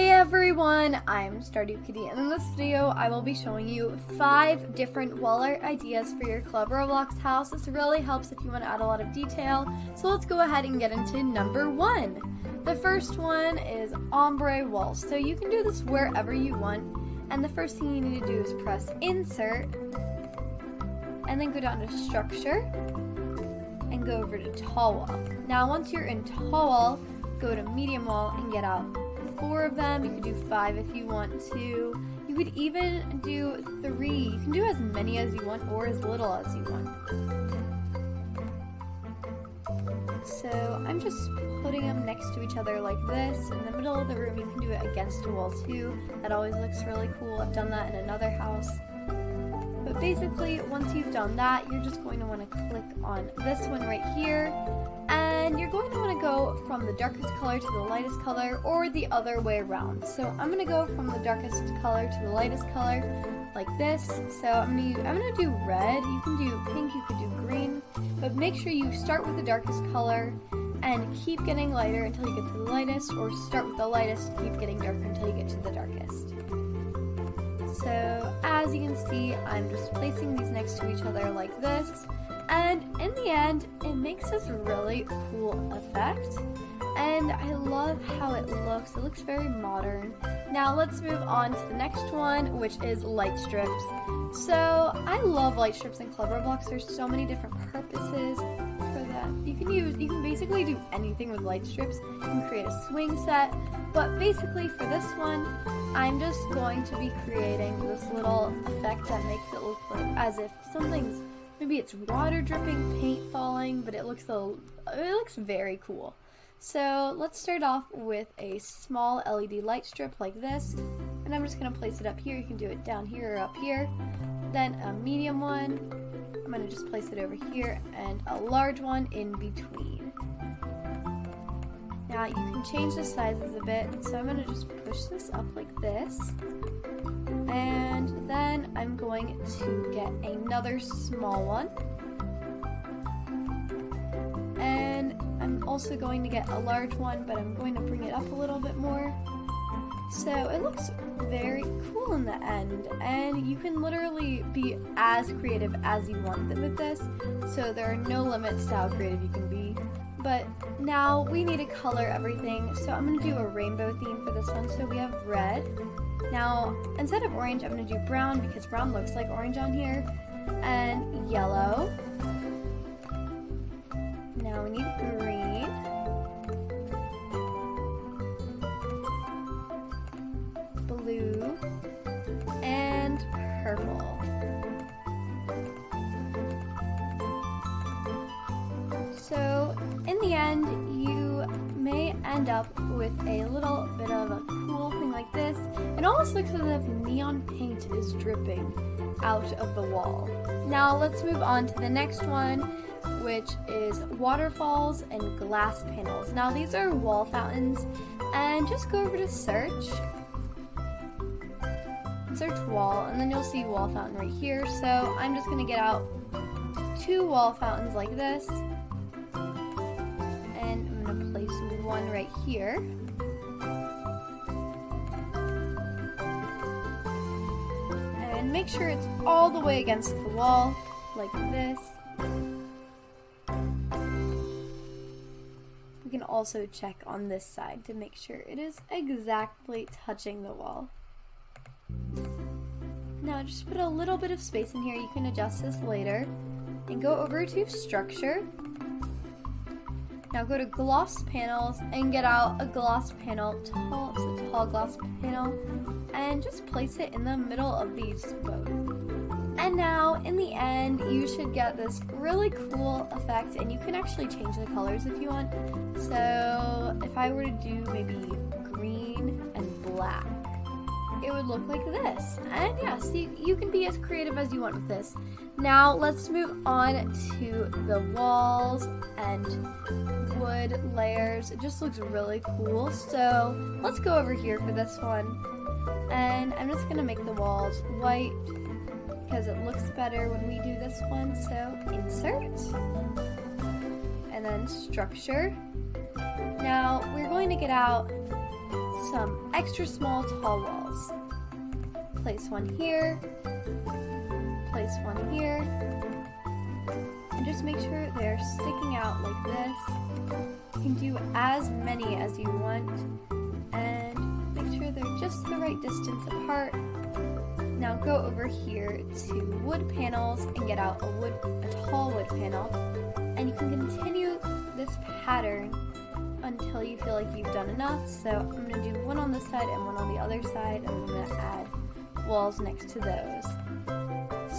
Hey everyone, I'm Stardew Kitty, and in this video I will be showing you 5 different wall art ideas for your Club Roblox house. This really helps if you want to add a lot of detail. So let's go ahead and get into number 1. The first one is ombre walls. So you can do this wherever you want, and the first thing you need to do is press insert, and then go down to structure, and go over to tall wall. Now once you're in tall wall, go to medium wall and get out 4 of them. You could do 5 if you want to. You could even do 3. You can do as many as you want or as little as you want. So I'm just putting them next to each other like this. In the middle of the room, you can do it against a wall too. That always looks really cool. I've done that in another house. But basically, once you've done that, you're just going to want to click on this one right here. And you're going to want to go from the darkest color to the lightest color, or the other way around. So I'm going to go from the darkest color to the lightest color, like this. So I'm going to do red. You can do pink, you could do green, but make sure you start with the darkest color and keep getting lighter until you get to the lightest, or start with the lightest, keep getting darker until you get to the darkest. So as you can see, I'm just placing these next to each other like this. And in the end, it makes this really cool effect. And I love how it looks. It looks very modern. Now let's move on to the next one, which is light strips. So I love light strips in Club Roblox. There's so many different purposes for that. You can basically do anything with light strips. You can create a swing set. But basically for this one, I'm just going to be creating this little effect that makes it look like as if something's, maybe it's water dripping, paint falling, but it looks very cool. So let's start off with a small LED light strip like this, and I'm just going to place it up here. You can do it down here or up here. Then a medium one, I'm going to just place it over here, and a large one in between. Now you can change the sizes a bit, so I'm going to just push this up like this. And then I'm going to get another small one. And I'm also going to get a large one, but I'm going to bring it up a little bit more. So it looks very cool in the end, and you can literally be as creative as you want with this. So there are no limits to how creative you can be. But now we need to color everything, so I'm going to do a rainbow theme for this one. So we have red. Now, instead of orange, I'm going to do brown because brown looks like orange on here. And yellow. Now we need green. Blue. And purple. So, in the end, you may end up with a little bit of a cool thing like this. It almost looks as if neon paint is dripping out of the wall. Now let's move on to the next one, which is waterfalls and glass panels. Now these are wall fountains, and just go over to search wall, and then you'll see wall fountain right here. So I'm just going to get out 2 wall fountains like this. I'm going to place one right here. And make sure it's all the way against the wall, like this. We can also check on this side to make sure it is exactly touching the wall. Now just put a little bit of space in here. You can adjust this later. And go over to structure. Now go to gloss panels and get out a gloss panel, it's a tall gloss panel, and just place it in the middle of these both. And now in the end, you should get this really cool effect, and you can actually change the colors if you want. So if I were to do maybe green and black, it would look like this. And yeah, see, you can be as creative as you want with this. Now let's move on to the walls and wood layers. It just looks really cool. So let's go over here for this one. And I'm just gonna make the walls white because it looks better when we do this one. So insert, and then structure. Now we're going to get out some extra small tall walls. Place one here, place one here, and just make sure they're sticking out like this. You can do as many as you want, and make sure they're just the right distance apart. Now go over here to wood panels and get out a tall wood panel, and you can continue this pattern until you feel like you've done enough. So I'm going to do one on this side and one on the other side, and I'm going to add walls next to those.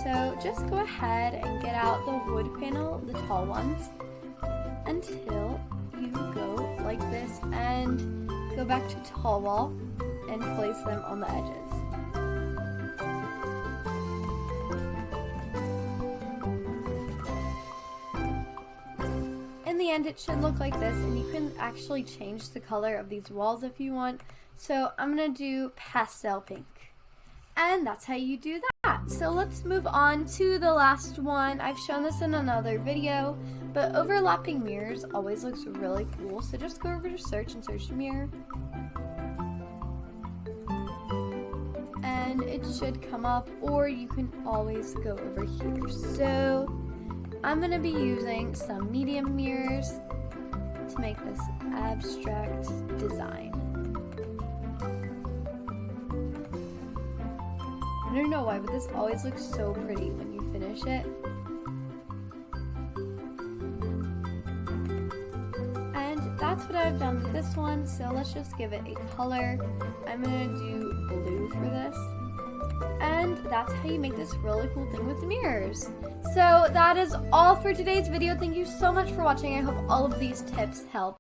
So just go ahead and get out the wood panel, the tall ones, until you go like this and go back to tall wall and place them on the edges. In the end, it should look like this, and you can actually change the color of these walls if you want. So I'm going to do pastel pink. And that's how you do that. So let's move on to the last one. I've shown this in another video, but overlapping mirrors always looks really cool. So just go over to search and search mirror. And it should come up, or you can always go over here. So I'm going to be using some medium mirrors to make this abstract design. I don't know why, but this always looks so pretty when you finish it. And that's what I've done with this one, so let's just give it a color. I'm going to do blue for this. And that's how you make this really cool thing with the mirrors. So that is all for today's video. Thank you so much for watching. I hope all of these tips help.